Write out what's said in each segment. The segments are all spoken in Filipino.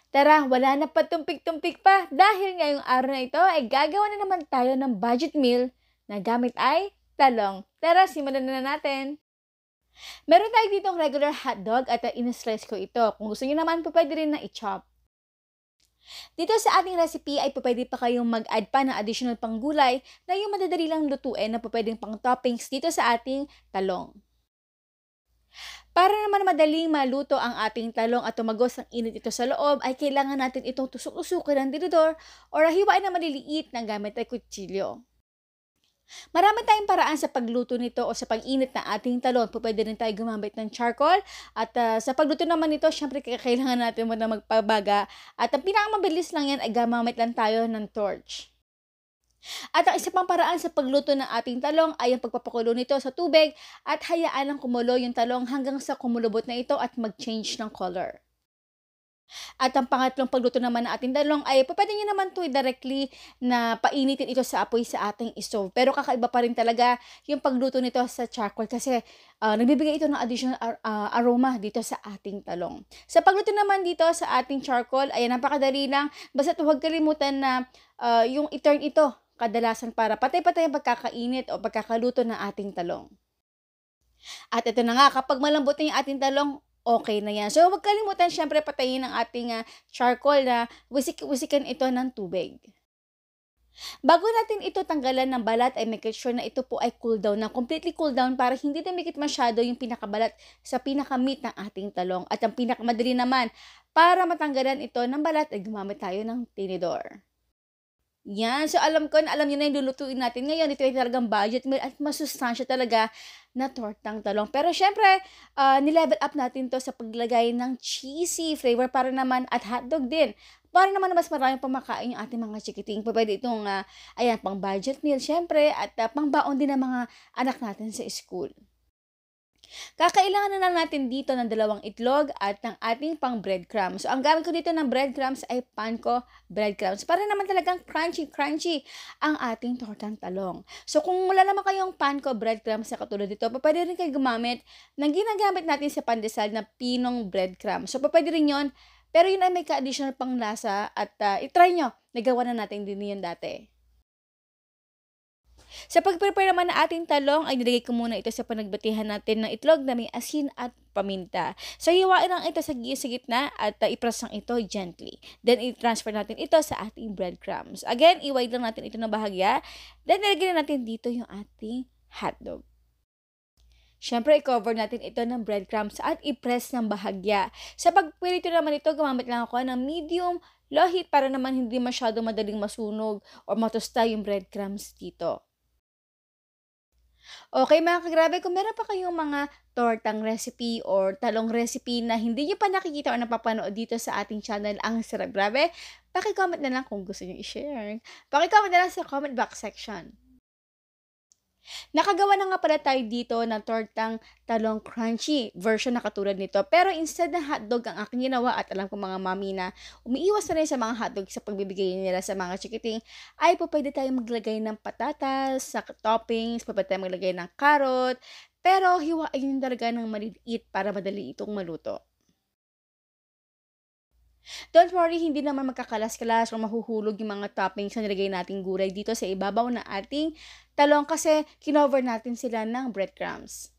Tara, wala na patumpik-tumpik pa dahil ngayong araw na ito ay gagawa na naman tayo ng budget meal na gamit ay talong. Tara, simulan na natin. Meron tayo ditong regular hotdog at in-slice ko ito. Kung gusto niyo naman po pwede rin na i-chop. Dito sa ating recipe ay pwede pa kayong mag-add pa ng additional panggulay na yung madadali lang lutuin na pwedeng pang toppings dito sa ating talong. Para naman madaling maluto ang ating talong at tumagos ang init ito sa loob, ay kailangan natin itong tusok-tusukin ng tinidor o hiwain na maliliit na gamit ay kutsilyo. Marami tayong paraan sa pagluto nito o sa pag-init ng ating talong. Pwede rin tayo gumamit ng charcoal at sa pagluto naman nito, syempre kailangan natin muna magpabaga at ang pinakamabilis lang yan ay gumamit lang tayo ng torch. At ang isa pang paraan sa pagluto ng ating talong ay ang pagpapakulo nito sa tubig at hayaan lang kumulo yung talong hanggang sa kumulubot na ito at mag-change ng color. At ang pangatlong pagluto naman ng ating talong ay pwede nyo naman ito directly na painitin ito sa apoy sa ating stove. Pero kakaiba pa rin talaga yung pagluto nito sa charcoal kasi nagbibigay ito ng additional aroma dito sa ating talong. Sa pagluto naman dito sa ating charcoal ay napakadali lang. Basta huwag kalimutan na yung i-turn ito kadalasan para patay-patay ang pagkakainit o pagkakaluto ng ating talong. At ito na nga, kapag malambot na yung ating talong, okay na yan. So, huwag kalimutan syempre patayin ang ating charcoal na wisik-wisikan ito ng tubig. Bago natin ito tanggalan ng balat ay make sure na ito po ay cool down na completely cool down para hindi dumikit masyado yung pinakabalat sa pinaka-meat ng ating talong. At ang pinakamadali naman para matanggalan ito ng balat ay gumamit tayo ng tinidor. Yan. So, alam ko na alam niyo na yung lulutuin natin ngayon. Ito ay talagang budget meal at masustansya talaga na tortang talong. Pero syempre, nilevel up natin to sa paglagay ng cheesy flavor para naman at hotdog din. Para naman mas maraming pamakain yung ating mga chikiting. Pwede itong, ayan, pang budget meal syempre at pang baon din ng mga anak natin sa school. Kakailangan na lang natin dito ng 2 itlog at ng ating pang breadcrumbs. So, ang gamit ko dito ng breadcrumbs ay panko breadcrumbs para naman talagang crunchy ang ating tortang talong. So, kung wala naman kayong panko breadcrumbs na katulad dito, pwede rin kayo gumamit ng ginagamit natin sa pandesal na pinong breadcrumbs. So, pwede rin yon. Pero yun ay may ka-additional pang lasa at itry nyo. Nagawa na natin din yun dati. Sa pag-prepare naman ng ating talong, ay nilagay ko muna ito sa panagbatihan natin ng itlog na may asin at paminta. So, hiwain lang ito sa gitna at i-press lang ito gently. Then, i-transfer natin ito sa ating breadcrumbs. Again, i-wide lang natin ito ng bahagya. Then, nilagyan natin dito yung ating hotdog. Siyempre, i-cover natin ito ng breadcrumbs at i-press ng bahagya. Sa pagpilito naman ito, gumamit lang ako ng medium low heat para naman hindi masyado madaling masunog o matusta yung breadcrumbs dito. Okay mga kagrabe, kung meron pa kayong mga tortang recipe or talong recipe na hindi nyo pa nakikita or napapanood dito sa ating channel, ang sarap grabe, paki-comment na lang kung gusto nyo i-share. Paki-comment na lang sa comment box section. Nakagawa na nga pala tayo dito ng tortang talong crunchy version na katulad nito. Pero instead ng hotdog ang aking ginawa at alam ko mga mami na umiiwas na rin sa mga hotdog sa pagbibigay nila sa mga chikiting, ay pwede tayo maglagay ng patatas, sa toppings, pwede tayo maglagay ng carrot, pero hiwain talaga ng maliliit para madali itong maluto. Don't worry, hindi naman magkakalas-kalas o mahuhulog yung mga toppings na nilagay nating gulay dito sa ibabaw ng ating talong kasi kinover natin sila ng breadcrumbs.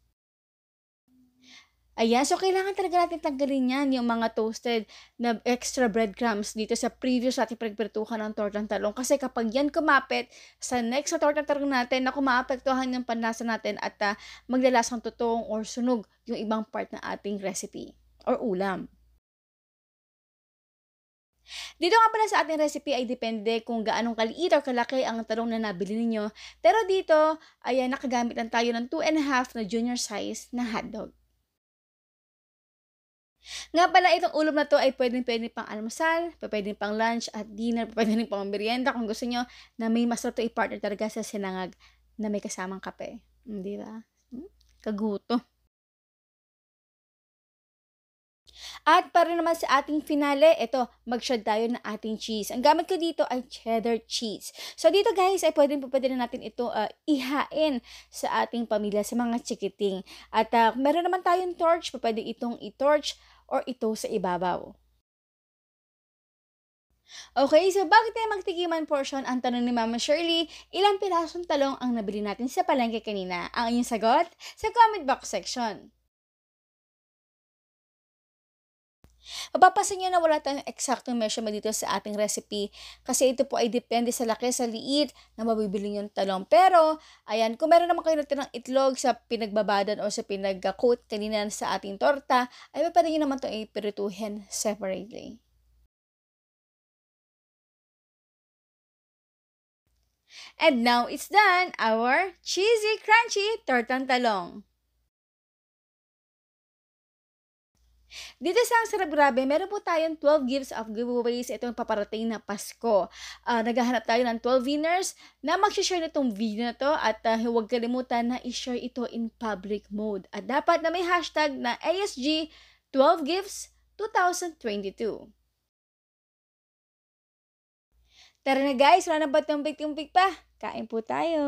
Ayan, so kailangan talaga natin tanggalin yan, yung mga toasted na extra breadcrumbs dito sa previous natin pagpirtuhan ng tortang talong. Kasi kapag yan kumapit sa next na tortang talong natin, na maapektuhan yung panlasa natin at maglalasang tutong or sunog yung ibang part ng ating recipe or ulam. Dito nga pala sa ating recipe ay depende kung gaanong kaliit o kalaki ang talong na nabili ninyo. Pero dito, ayan, nakagamit lang tayo ng 2.5 na junior size na hotdog. Nga pala, itong ulam na to ay pwedeng-pwede pang almusal, pwedeng pang lunch at dinner, pwedeng pang merienda kung gusto nyo na may masarap to i-partner talaga sa sinangag na may kasamang kape. Di ba? Kaguto. At para naman sa ating finale, ito, mag-shred tayo ng ating cheese. Ang gamit ko dito ay cheddar cheese. So dito guys, ay pwede na natin ito ihain sa ating pamilya, sa mga chikiting. At meron naman tayong torch, pwede itong i-torch or ito sa ibabaw. Okay, so bakit tayo magtikiman portion? Ang tanong ni Mama Shirley, ilang pirasong talong ang nabili natin sa palengke kanina? Ang inyong sagot? Sa comment box section. Mapapansin niyo na wala tayong eksaktong measurement dito sa ating recipe kasi ito po ay depende sa laki, sa liit na mabibili yung talong. Pero, ayan, kung meron naman kayo natirang itlog sa pinagbabadan o sa pinag-coat kanina sa ating torta, ay pwede nyo naman ito ipirituhin separately. And now it's done, our cheesy, crunchy tortang talong. Dito sa Ang Sarap Grabe, meron po tayong 12 gifts of giveaways itong paparating na Pasko. Naghahanap tayo ng 12 winners na mag-share nitong video na to at huwag kalimutan na i-share ito in public mode. At dapat na may hashtag na ASG 12 Gifts 2022. Tara na guys, wala na ba tumpik-tumpik pa? Kain po tayo!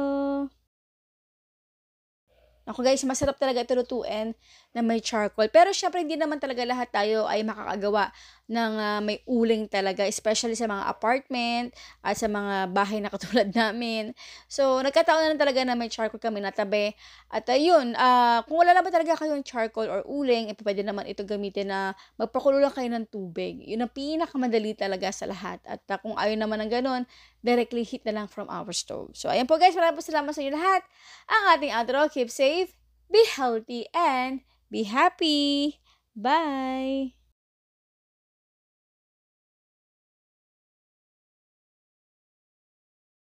Ako guys, masarap talaga ito lutuin na may charcoal. Pero syempre, hindi naman talaga lahat tayo ay makakagawa ng may uling talaga. Especially sa mga apartment at sa mga bahay na katulad namin. So, nagkataon na lang talaga na may charcoal kami natabi. At yun, kung wala naman talaga kayong charcoal or uling, pwede naman ito gamitin na magpakulo lang kayo ng tubig. Yun ang pinakamadali talaga sa lahat. At kung ayaw naman ng ganun, directly heat na lang from our stove. So, ayan po guys, maraming po salamat sa inyo lahat. Ang ating outro, keep safe, be healthy, and be happy. Bye!